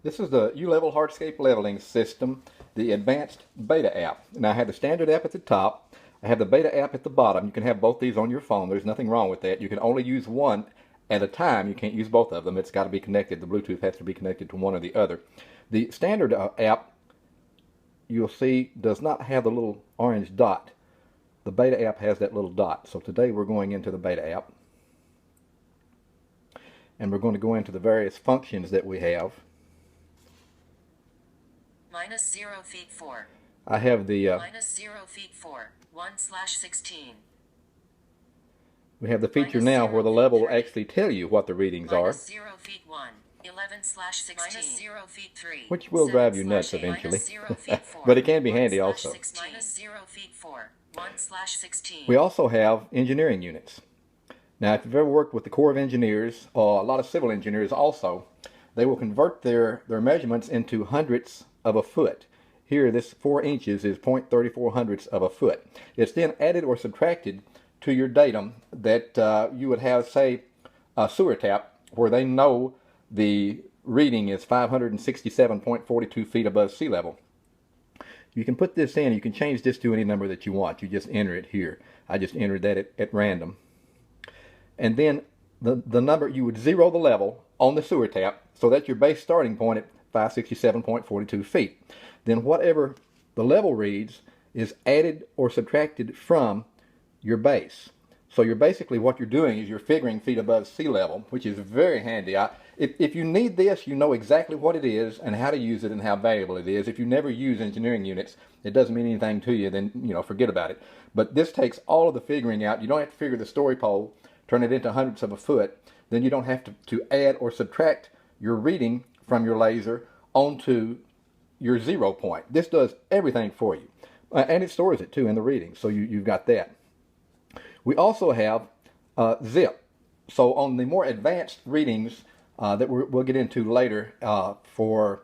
This is the U-Level Hardscape Leveling System, the Advanced Beta app. Now I have the standard app at the top. I have the beta app at the bottom. You can have both these on your phone. There's nothing wrong with that. You can only use one at a time. You can't use both of them. It's got to be connected. The Bluetooth has to be connected to one or the other. The standard app, you'll see, does not have the little orange dot. The beta app has that little dot. So today we're going into the beta app. And we're going to go into the various functions that we have. -0 feet 4. I have the -0 feet 4. 1/16. we have the feature now where the level will actually tell you what the readings are, -0 feet 1. 11/16. -0 feet 3. which will drive you nuts 7/8. eventually. -0 feet 4. But it can be handy also. -0 feet 4. 1/16. We also have engineering units. Now, if you've ever worked with the Corps of Engineers, or a lot of civil engineers also, they will convert their measurements into hundredths of a foot. Here, this 4 inches is 0.34 hundredths of a foot. It's then added or subtracted to your datum that you would have, say, a sewer tap, where they know the reading is 567.42 feet above sea level. You can put this in. You can change this to any number that you want. You just enter it here. I just entered that at random. And then the number, you would zero the level on the sewer tap, so that's your base starting point at 567.42 feet. Then whatever the level reads is added or subtracted from your base. So you're basically, what you're doing is you're figuring feet above sea level, which is very handy. If you need this, you know exactly what it is and how to use it and how valuable it is. If you never use engineering units, it doesn't mean anything to you, then forget about it. But this takes all of the figuring out. You don't have to figure the story pole, turn it into hundredths of a foot. Then you don't have to add or subtract your reading from your laser onto your 0 point. This does everything for you. And it stores it too in the reading, so you've got that. We also have zip. So on the more advanced readings that we'll get into later, for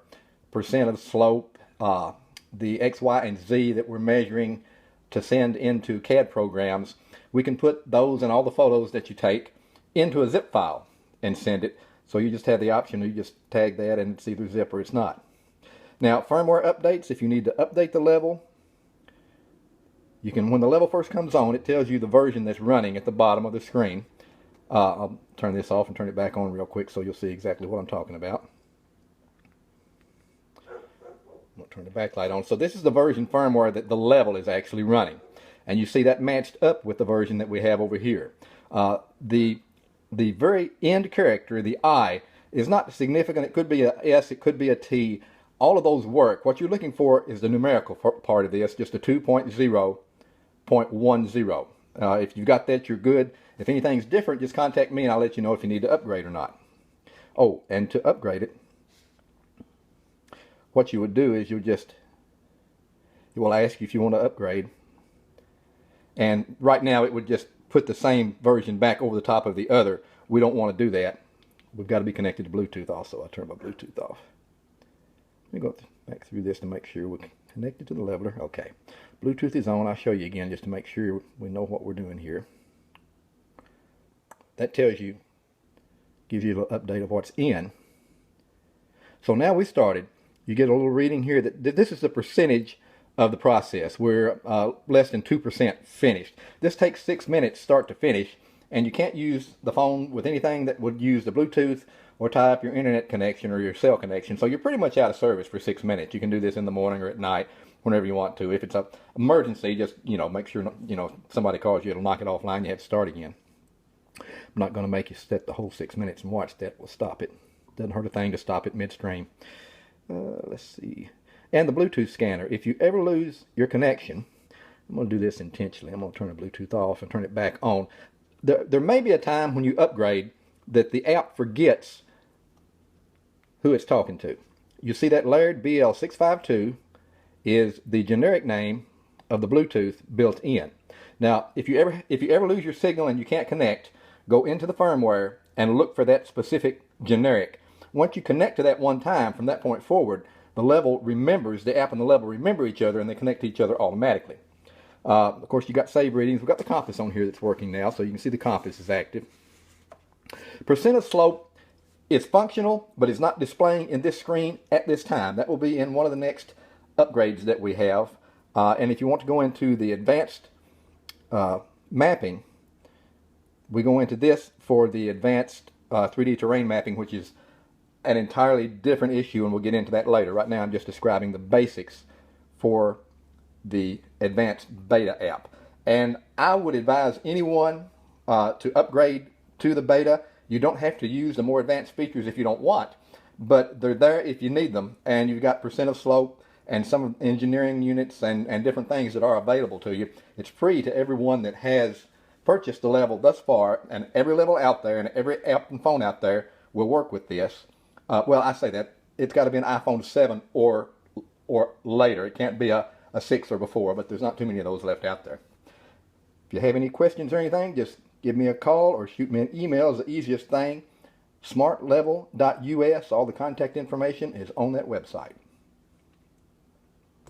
percent of slope, the X, Y, and Z that we're measuring to send into CAD programs, we can put those and all the photos that you take into a zip file and send it. So you just have the option, you just tag that and it's either zip or it's not. Now, firmware updates, if you need to update the level, you can, when the level first comes on, it tells you the version that's running at the bottom of the screen. I'll turn this off and turn it back on real quick so you'll see exactly what I'm talking about. I'm going to turn the backlight on. So this is the version firmware that the level is actually running. And you see that matched up with the version that we have over here. The very end character, the I, is not significant. It could be a S, it could be a T. All of those work. What you're looking for is the numerical part of this, just a 2.0.10. If you've got that, you're good. If anything's different, just contact me and I'll let you know if you need to upgrade or not. Oh, and to upgrade it, what you would do is it will ask you if you want to upgrade. And right now it would just put the same version back over the top of the other. We don't want to do that. We've got to be connected to Bluetooth also. I'll turn my Bluetooth off. Let me go back through this to make sure we're connected to the leveler. Okay. Bluetooth is on. I'll show you again just to make sure we know what we're doing here. That tells you, gives you a little update of what's in. So now we started. You get a little reading here that this is the percentage of the process. We're less than 2% finished. This takes 6 minutes start to finish, and you can't use the phone with anything that would use the Bluetooth or tie up your internet connection or your cell connection. So you're pretty much out of service for 6 minutes. You can do this in the morning or at night, whenever you want to. If it's an emergency, just make sure somebody calls you, it'll knock it offline. You have to start again. I'm not going to make you set the whole 6 minutes and watch that. We'll stop it. Doesn't hurt a thing to stop it midstream. Let's see. And the Bluetooth scanner. If you ever lose your connection, I'm going to do this intentionally. I'm going to turn the Bluetooth off and turn it back on. There may be a time when you upgrade that the app forgets who it's talking to. You see that Laird BL652 is the generic name of the Bluetooth built in. Now, if you ever lose your signal and you can't connect, go into the firmware and look for that specific generic. Once you connect to that one time, from that point forward, the level remembers, the app and the level remember each other and they connect to each other automatically. Of course, you got save readings. We've got the compass on here that's working now, so you can see the compass is active. Percent of slope It's functional, but it's not displaying in this screen at this time. That will be in one of the next upgrades that we have. And if you want to go into the advanced mapping, we go into this for the advanced 3D terrain mapping, which is an entirely different issue, and we'll get into that later. Right now I'm just describing the basics for the advanced beta app. And I would advise anyone to upgrade to the beta. You don't have to use the more advanced features if you don't want, but they're there if you need them. And you've got percent of slope and some engineering units and different things that are available to you. It's free to everyone that has purchased the level thus far, and every level out there and every app and phone out there will work with this. Well, I say that it's got to be an iPhone 7 or later. It can't be a 6 or before, but there's not too many of those left out there. If you have any questions or anything, just give me a call or shoot me an email is the easiest thing. smartlevel.us. All the contact information is on that website.